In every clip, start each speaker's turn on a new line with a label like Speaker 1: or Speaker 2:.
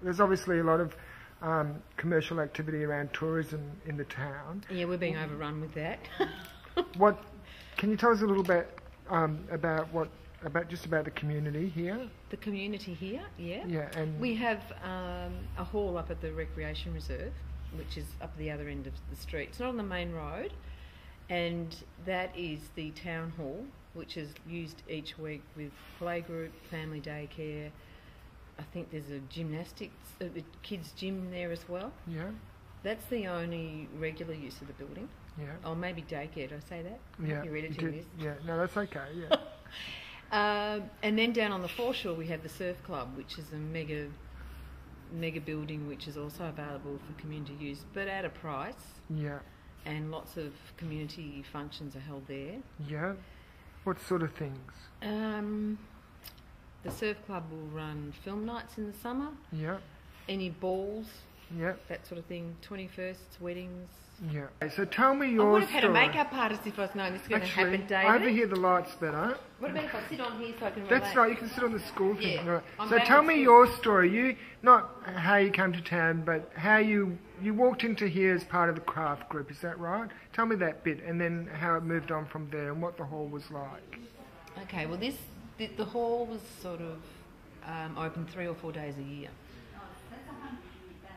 Speaker 1: There's obviously a lot of commercial activity around tourism in the town.
Speaker 2: Yeah, we're being overrun with that.
Speaker 1: Can you tell us a little bit about the community here?
Speaker 2: The community here, yeah.
Speaker 1: Yeah, and
Speaker 2: we have a hall up at the recreation reserve, which is up the other end of the street. It's not on the main road, and that is the town hall, which is used each week with playgroup, family daycare. I think there's a kids gym there as well.
Speaker 1: Yeah.
Speaker 2: That's the only regular use of the building.
Speaker 1: Yeah.
Speaker 2: Or maybe daycare, did I say that?
Speaker 1: Yeah.
Speaker 2: You're editing this.
Speaker 1: Yeah, no, that's okay, yeah.
Speaker 2: And then down on the foreshore we have the surf club, which is a mega building which is also available for community use, but at a price.
Speaker 1: Yeah.
Speaker 2: And lots of community functions are held there.
Speaker 1: Yeah. What sort of things?
Speaker 2: The surf club will run film nights in the summer.
Speaker 1: Yeah.
Speaker 2: Any balls.
Speaker 1: Yeah.
Speaker 2: That sort of thing. 21st, weddings.
Speaker 1: Yeah. So tell me your story.
Speaker 2: I would have had a makeup artist if I was knowing this was going to happen, David.
Speaker 1: Over here the light's better.
Speaker 2: What about if I sit on here so I can relax?
Speaker 1: That's right, you can sit on the school thing.
Speaker 2: Yeah.
Speaker 1: Right. So tell me your story. Not how you came to town, but how you walked into here as part of the craft group, is that right? Tell me that bit, and then how it moved on from there and what the hall was like.
Speaker 2: Okay, well the hall was sort of open 3 or 4 days a year,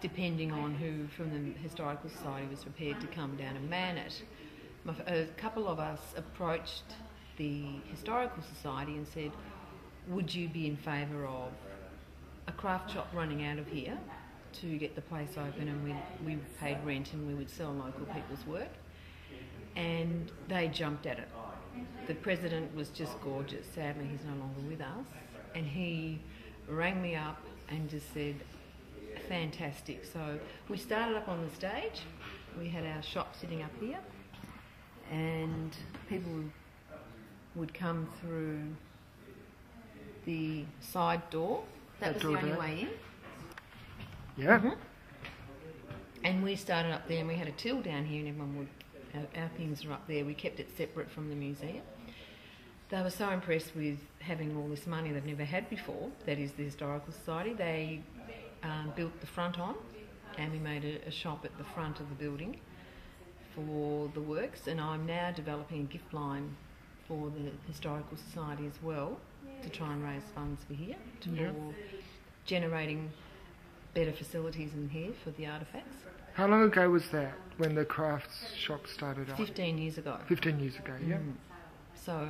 Speaker 2: depending on who from the Historical Society was prepared to come down and man it. A couple of us approached the Historical Society and said, would you be in favour of a craft shop running out of here to get the place open, and we paid rent and we would sell local people's work? And they jumped at it. The president was just gorgeous. Sadly, he's no longer with us. And he rang me up and just said, fantastic. So we started up on the stage. We had our shop sitting up here, and people would come through the side door. That was the only way in.
Speaker 1: Yeah.
Speaker 2: Mm-hmm. And we started up there, and we had a till down here, and everyone would... Our things are up there. We kept it separate from the museum. They were so impressed with having all this money they've never had before, that is the Historical Society. They built the front on, and we made a shop at the front of the building for the works, and I'm now developing a gift line for the Historical Society as well to try and raise funds for here, for generating better facilities in here for the artefacts.
Speaker 1: How long ago was that, when the crafts shop started up?
Speaker 2: 15 years ago.
Speaker 1: 15 years ago, yeah.
Speaker 2: So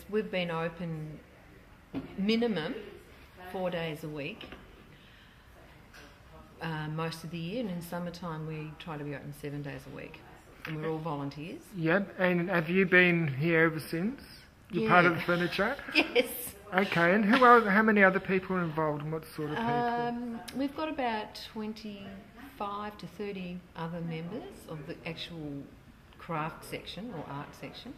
Speaker 2: we've been open minimum 4 days a week most of the year, and in summertime we try to be open 7 days a week, and we're all volunteers.
Speaker 1: Yep. And have you been here ever since? You're part of the furniture?
Speaker 2: Yes.
Speaker 1: Okay, and how many other people are involved, and what sort of people?
Speaker 2: We've got about 25 to 30 other members of the actual craft section or art section.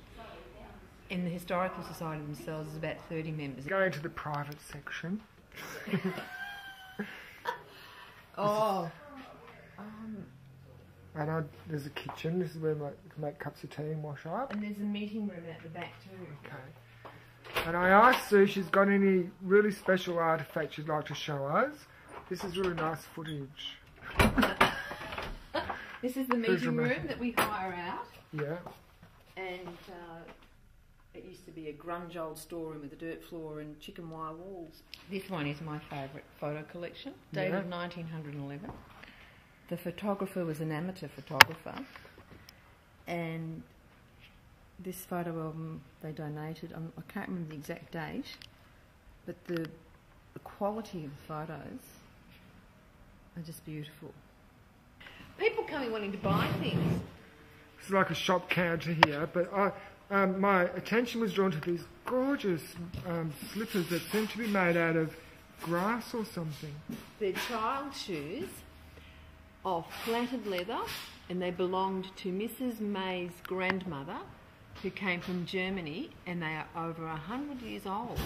Speaker 2: In the Historical Society themselves, there's about 30 members.
Speaker 1: Going to the private section. I know there's a kitchen. This is where we can make cups of tea and wash up.
Speaker 2: And there's a meeting room at the back too.
Speaker 1: Okay. And I asked Sue if she's got any really special artefacts she'd like to show us. This is really nice footage.
Speaker 2: This is the meeting room that we hire out.
Speaker 1: Yeah.
Speaker 2: And it used to be a grunge old storeroom with a dirt floor and chicken wire walls. This one is my favourite photo collection, dated 1911. The photographer was an amateur photographer, and this photo album they donated, I can't remember the exact date, but the quality of the photos are just beautiful. People coming wanting to buy things.
Speaker 1: It's like a shop counter here, but my attention was drawn to these gorgeous slippers that seem to be made out of grass or something.
Speaker 2: They're child shoes of plaited leather, and they belonged to Mrs. May's grandmother, who came from Germany, and they are over 100 years old.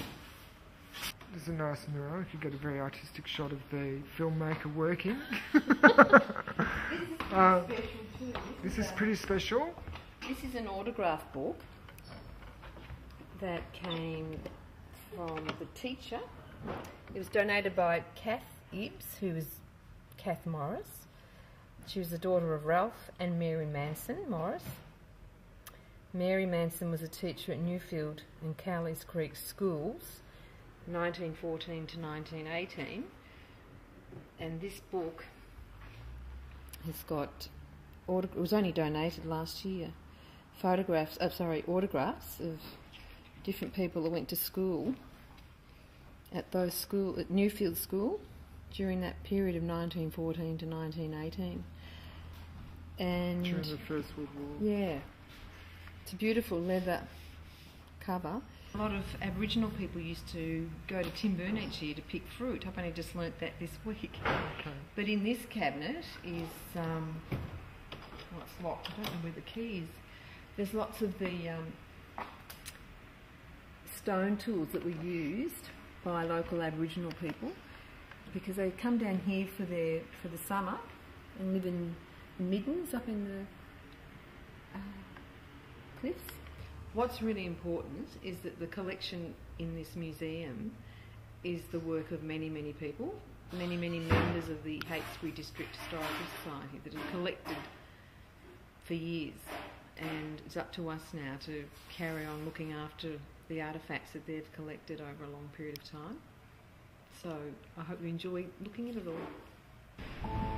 Speaker 1: There's a nice mirror. You get a very artistic shot of the filmmaker working. This is pretty special.
Speaker 2: This is an autograph book that came from the teacher. It was donated by Kath Ibs, who was Kath Morris. She was the daughter of Ralph and Mary Manson Morris. Mary Manson was a teacher at Newfield and Cowleys Creek schools, 1914 to 1918. And this book has got, it was only donated last year, autographs of different people that went to school at Newfield School during that period of 1914 to 1918. And
Speaker 1: during the First World War.
Speaker 2: Yeah. It's a beautiful leather cover. A lot of Aboriginal people used to go to Timburn each year to pick fruit. I've only just learnt that this week.
Speaker 1: Okay.
Speaker 2: But in this cabinet is, it's locked, I don't know where the key is. There's lots of the stone tools that were used by local Aboriginal people, because they come down here for the summer and live in middens up in the cliffs. What's really important is that the collection in this museum is the work of many, many people, many, many members of the Heytesbury District Historical Society that have collected for years, and it's up to us now to carry on looking after the artefacts that they've collected over a long period of time. So I hope you enjoy looking at it all.